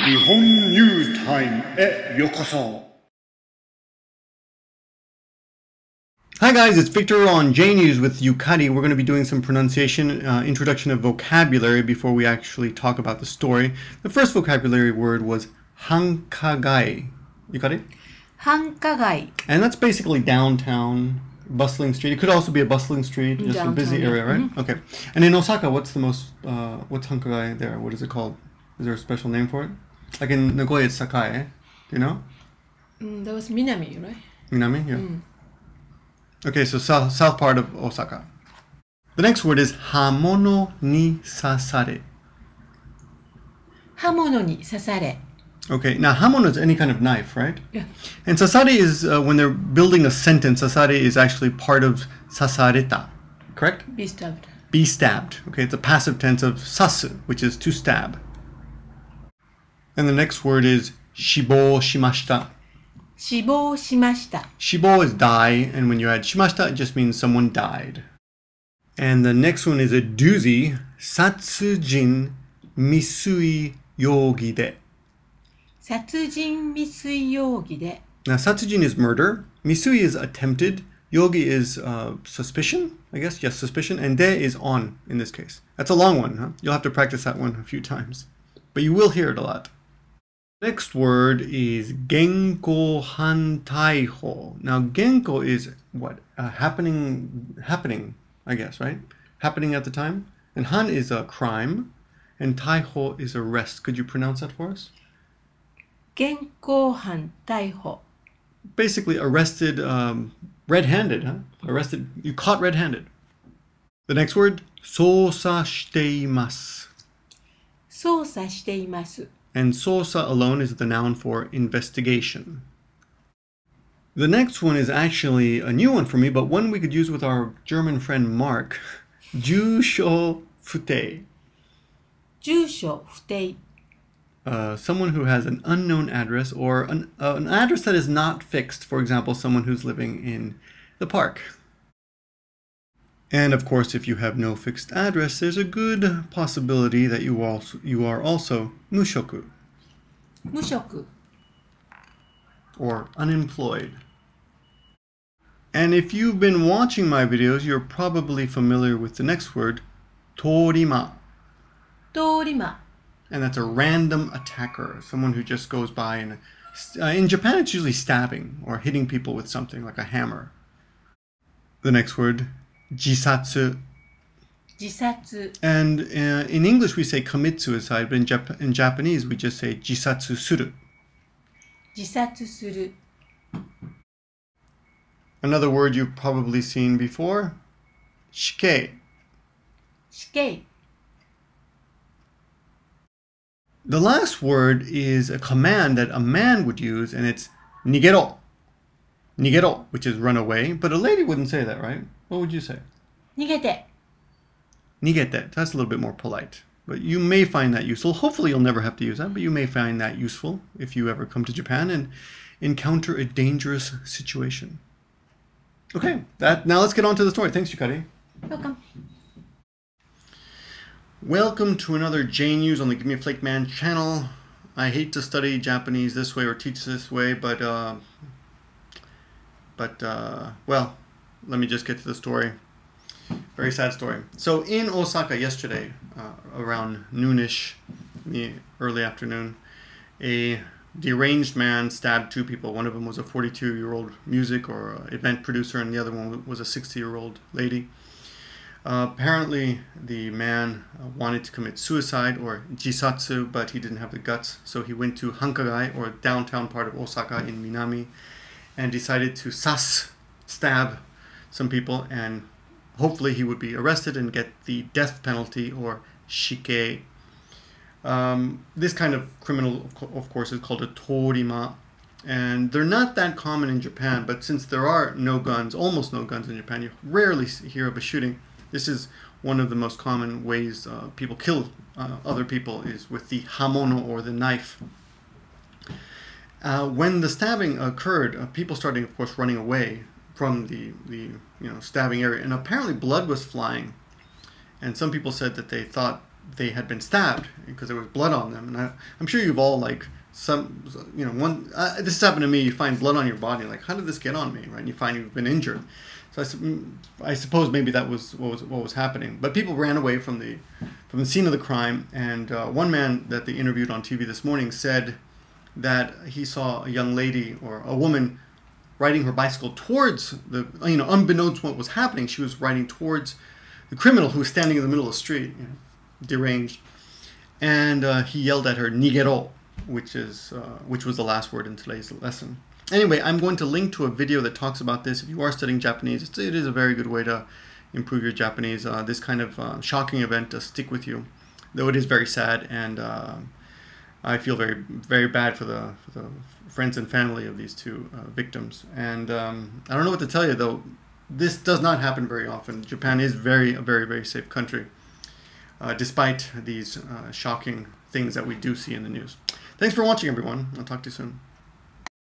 日本ニュースタイムへようこそ。Hi guys, it's Victor on J News with Yukari. We're going to be doing some pronunciation, introduction of vocabulary before we actually talk about the story. The first vocabulary word was hankagai. Yukari? Hankagai. And that's basically downtown, bustling street. It could also be a bustling street, just downtown, a busy area, right? Mm-hmm. Okay. And in Osaka, what's hankagai there? What is it called? Is there a special name for it? Like in Nagoya, it's Sakai, do you know? That was Minami, right? Minami, yeah. Okay, so south part of Osaka. The next word is hamono ni sasare. Hamono ni sasare. Okay, now hamono is any kind of knife, right? Yeah. And sasare is, when they're building a sentence, sasare is actually part of sasareta, correct? Be stabbed. Be stabbed. Okay, it's a passive tense of sasu, which is to stab. And the next word is shibou shimashita. Shibou shimashita. Shibou is die, and when you add shimashita, it just means someone died. And the next one is a doozy, satsujin misui yogi de. Satsujin misui yogi de. Now, satsujin is murder, misui is attempted, yogi is suspicion, I guess, yes, suspicion, and de is on in this case. That's a long one, huh? You'll have to practice that one a few times, but you will hear it a lot. Next word is genko hantaiho. Now, genko is what? Happening, I guess, right? Happening at the time. And han is a crime, and taiho is arrest. Could you pronounce that for us? Genko hantaiho. Basically, arrested red-handed, huh? Arrested, you caught red-handed. The next word, sousa shiteimasu. Sousa shiteimasu. And sosa alone is the noun for investigation. The next one is actually a new one for me, but one we could use with our German friend Mark. Jusho futei. Jusho futei. Someone who has an unknown address or an address that is not fixed. For example, someone who's living in the park. And of course, if you have no fixed address, there's a good possibility that you are also mushoku. Mushoku. Or unemployed. And if you've been watching my videos, you're probably familiar with the next word, torima. Torima. And that's a random attacker, someone who just goes by. And in Japan, it's usually stabbing or hitting people with something like a hammer. The next word, jisatsu. Jisatsu. And in English we say commit suicide, but in Japanese we just say jisatsu suru. Jisatsu suru. Another word you've probably seen before, shikei. Shikei. The last word is a command that a man would use, and it's nigero. Nigero, which is run away, but a lady wouldn't say that, right? What would you say? Nigete. Nigete. That's a little bit more polite. But you may find that useful. Hopefully you'll never have to use that, but you may find that useful if you ever come to Japan and encounter a dangerous situation. Okay, now let's get on to the story. Thanks, Yukari. Welcome. Welcome to another J News on the Give Me a Flake Man channel. I hate to study Japanese this way or teach this way, but well, let me just get to the story. Very sad story. So in Osaka yesterday, around noonish, in the early afternoon, a deranged man stabbed two people. One of them was a 42-year-old music or event producer, and the other one was a 60-year-old lady. Apparently, the man wanted to commit suicide or jisatsu, but he didn't have the guts, so he went to Hankagai, or downtown part of Osaka in Minami, and decided to stab some people, and hopefully he would be arrested and get the death penalty, or shikei. This kind of criminal, of course, is called a torima, and they're not that common in Japan, but since there are no guns, almost no guns in Japan, you rarely hear of a shooting. This is one of the most common ways people kill other people, is with the hamono, or the knife. When the stabbing occurred, people started, of course, running away from the stabbing area, and apparently blood was flying. And some people said that they thought they had been stabbed because there was blood on them. And I'm sure you've all like this has happened to me. You find blood on your body, like, how did this get on me, right? And you find you've been injured. So I suppose maybe that was what was happening. But people ran away from the scene of the crime, and one man that they interviewed on TV this morning said that he saw a young lady or a woman riding her bicycle towards unbeknownst to what was happening, she was riding towards the criminal who was standing in the middle of the street, deranged, and he yelled at her "nigero," which was the last word in today's lesson. Anyway, I'm going to link to a video that talks about this. If you are studying Japanese, it is a very good way to improve your Japanese. This kind of shocking event does stick with you, though it is very sad, and I feel very, very bad for the friends and family of these two victims. And I don't know what to tell you, though. This does not happen very often. Japan is a very, very safe country, despite these shocking things that we do see in the news. Thanks for watching, everyone. I'll talk to you soon.